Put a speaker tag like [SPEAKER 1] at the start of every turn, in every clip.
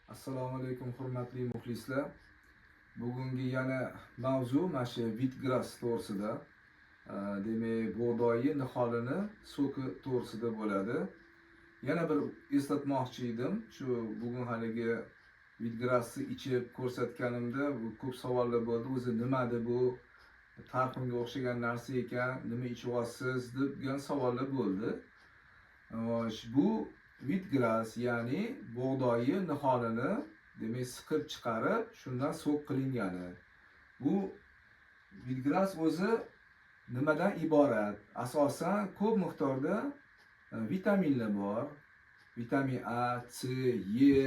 [SPEAKER 1] Assalomu alaykum hurmatli muxlislar. Bugungi yana mavzu mana shu wheatgrass to'g'risida, demak bug'doyi niholini so'ki to'g'risida bo'ladi. Yana bir eslatmoqchi edim. Shu bugun haligi wheatgrassni ichib ko'rsatganimda bu ko'p savollar bo'ldi. O'zi nimadi bu? Tarxunga o'xshagan narsa ekan, nima ichyapsiz degan savollar bo'ldi. Bu wheatgrass ya'ni bug'doyi niholini demak siqib chiqarib, shundan so'q qilingani. Bu wheatgrass o'zi nimadan iborat? Asosan ko'p miqdorda vitaminlar bor. Vitamin A, C, E,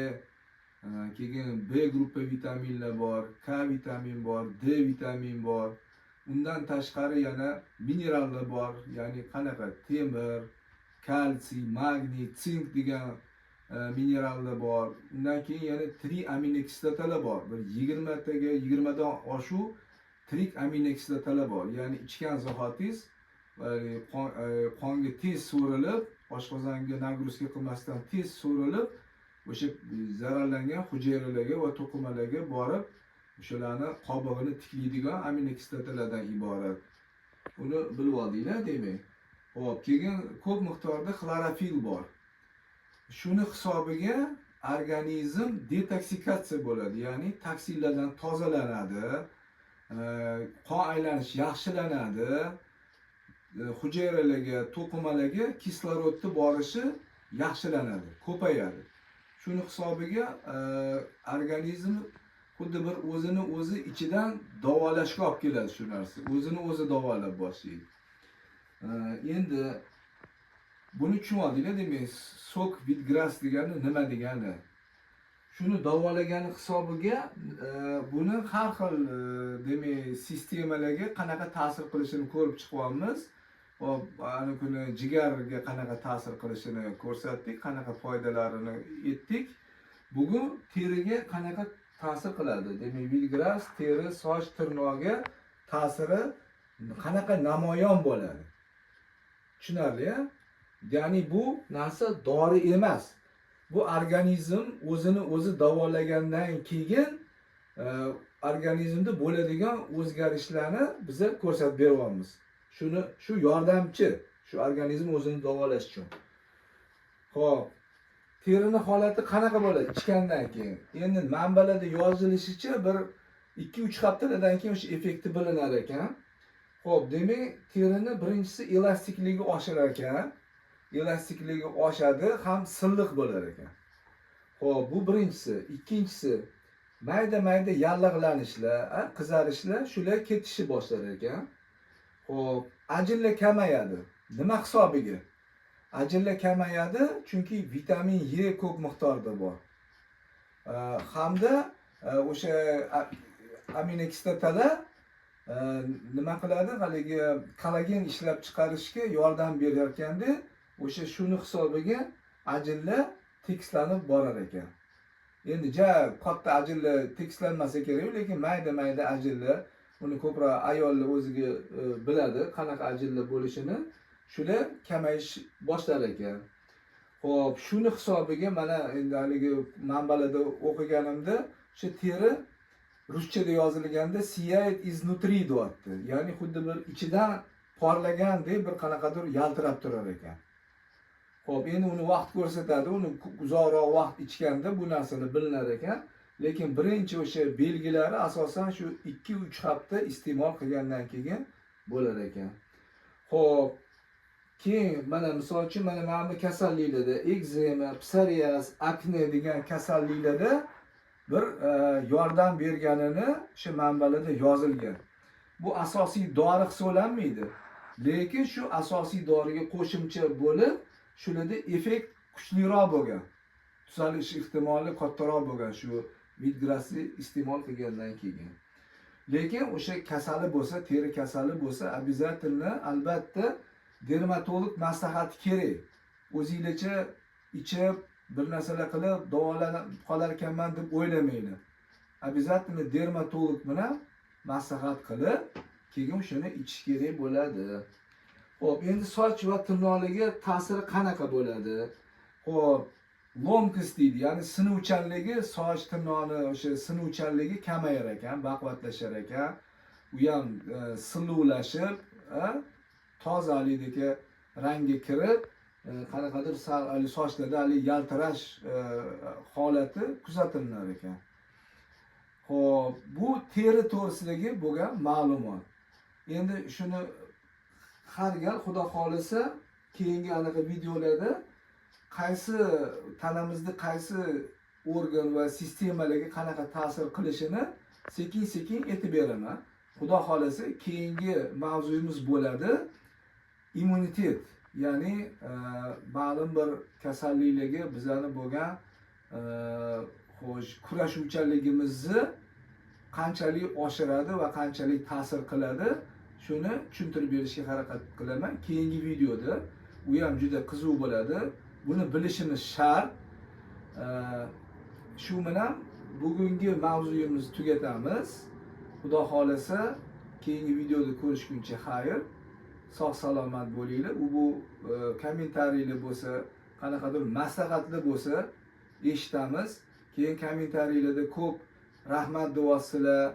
[SPEAKER 1] keyin B gruppa vitaminlar bor, K vitamin bor, D vitamin bor. Undan tashqari yana minerallar bor, ya'ni qanaqa temir, kalsiy, magniy, sink degan minerallar bor. Undan keyin yana trik aminokislotalar bor. Bir 20 dan oshuv trik aminokislotalar bor. Ya'ni ichgan zahotingiz qonga tez so'rilib, oshqozonga nagruzka qilmasdan tez so'rilib, o'sha zararlangan hujayralarga va to'qimalarga borib, o'shalarni qobig'ini tiklaydigan aminokislotalardan iborat. Uni bilib oldinglar demak. Xo'p, keyin ko'p miqdorda xlorofil bor. Shuni hisobiga organizm detoksikatsiya bo'ladi, ya'ni toksinlardan tozalanadi, qon aylanishi yaxshilanadi, hujayralarga, to'qimalarga kislorodni borishi yaxshilanadi, ko'payadi. Shuni hisobiga organizm xuddi bir o'zini o'zi ichidan davolashga olib keladi shu narsa. O'zini o'zi davolab boshlaydi. Endi buni tushunib oldinglar, demak, so'k wheatgrass degani nima degani? Shuni davolagani hisobiga buni har xil demak sistemalarga qanaqa ta'sir qilishini ko'rib chiqyapmiz. Hop, ana kuni jigarga qanaqa ta'sir qilishini ko'rsatdik, qanaqa foydalarini aytdik. Bugun teriga qanaqa ta'sir qiladi? Demak, wheatgrass teri, soch, tirnoqga ta'siri qanaqa namoyon bo'ladi? Tushunarli-a? Ya'ni bu narsa dori emas. Bu organizm o'zini o'zi davolagandan keyin organizmda bo'ladigan o'zgarishlarni biza ko'rsatib beryapmiz. Shu yordamchi, shu organizm o'zini davolash uchun. Xo'p, terini holati qanaqa bo'ladi ichgandan keyin? Endi manbalarda yozilishicha bir 2-3 haftadan keyin o'sha effekti bilinar ekan. Xo'p, demak, terini birinchisi elastikligi oshirar ekan. Elastikligi oshadi, ham silliq bo'lar ekan. Xo'p, bu birinchisi. Ikkinchisi, mayda-mayda yallig'lanishlar, qizarishlar, shular ketishni boshlar ekan. Xo'p, ajinlar kamayadi. Nima hisobiga? Ajinlar kamayadi, chunki vitamin E ko'p miqdorda bor. Hamda o'sha aminokislotalar nima qiladi? Haligi kollagen ishlab chiqarishga yordam berar ekanda, o'sha shuni hisobiga ajinlar tekislanib borar ekan. Endi katta ajinlar tekislanmasa kerak, lekin mayda-mayda ajinlar, uni ko'proq ayollar o'ziga biladi, qanaqa ajinlar bo'lishini, shular kamayish boshlar ekan. Xo'p, shuni hisobiga mana endi haligi manbalarda o'qiganimda, o'sha teri ruschada yozilganda сияет изнутри deyapti. Ya'ni xuddi bir ichidan porlagandek bir qanaqadir yaltirab turar ekan. Xo'p, endi uni vaqt ko'rsatadi, uni uzoqroq vaqt ichganda bu narsalar bilinar ekan. Lekin birinchi o'sha belgilari asosan shu 2-3 hafta iste'mol qilgandan keyin bo'lar ekan. Xo'p, keyin mana misol uchun mana bu kasalliklarda ekzema, psoriaz, akne degan kasalliklarda bir yordam berganini shu manbalarda yozilgan. Bu asosiy dori hisoblanmaydi. Lekin shu asosiy doriga qo'shimcha bo'lib, shularda effekt kuchliroq bo'lgan. Tuzalish ehtimoli kattaroq bo'lgan shu wheatgrassni iste'mol qilgandan keyin. Lekin o'sha kasali bo'lsa, teri kasali bo'lsa, albatta dermatolog maslahati kerak. O'zingizcha ichib bir narsalar qilib davolanib qolar ekanman deb o'ylamaydi. Обязательно dermatolog bilan maslahat qilib, keyin shuni ichish kerak bo'ladi. Xo'p, endi soch va tirnoqlarga ta'siri qanaqa bo'ladi? Xo'p, lomkis deydi. Ya'ni sinuvchanligi, soch tirnoqni o'sha sinuvchanligi kamayar ekan, baquvvatlashar ekan. U ham siluvlashib, tozaligiga rangi kirib, qanaqadir sochlarda hali yaltirash holati kuzatilar ekan. Xo'p, bu teri to'g'risidagi bo'lgan ma'lumot. Endi shuni har gal xudo xolisa keyingi anaqa videolarda qaysi tanamizda qaysi organ va sistemalarga qanaqa ta'sir qilishini sekin-sekin aytib beraman. Xudo xolasa keyingi mavzuyimiz bo'ladi immunitet, ya'ni ma'lum bir kasalliklarga bizani bo'lgan kurashuvchanligimizni qanchalik oshiradi va qanchalik ta'sir qiladi, shuni tushuntirib berishga harakat qilaman keyingi videoda. U ham juda qiziq bo'ladi. Buni bilishimiz shart. Shu bilan bugungi mavzuyimizni tugatamiz. Xudo xolasa keyingi videoda ko'rishguncha xayr. Sog' salomat bo'linglar. Bu kommentariylar bo'lsa, qanaqadir maslahatlar bo'lsa eshitamiz. Keyin kommentariylarda ko'p rahmat deyapsizlar.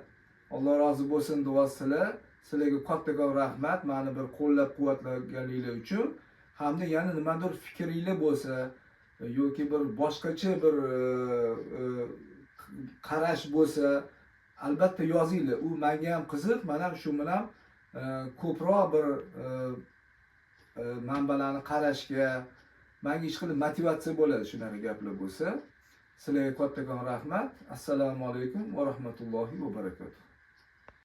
[SPEAKER 1] Alloh rozi bo'lsin deyapsizlar. Sizlarga kattakon rahmat, meni bir qo'llab-quvvatlaganinglar uchun. Hamda yana nimadir fikringlar bo'lsa yoki bir boshqacha bir qarash bo'lsa, albatta yozinglar. U menga ham qiziq, men ham shu bilan ko'proq bir manbalarni qarashga, menga ish qilib motivatsiya bo'ladi shunaqa gaplar bo'lsa. Sizlarga kattakon rahmat. Assalomu alaykum va rahmatullohi va barakatuh.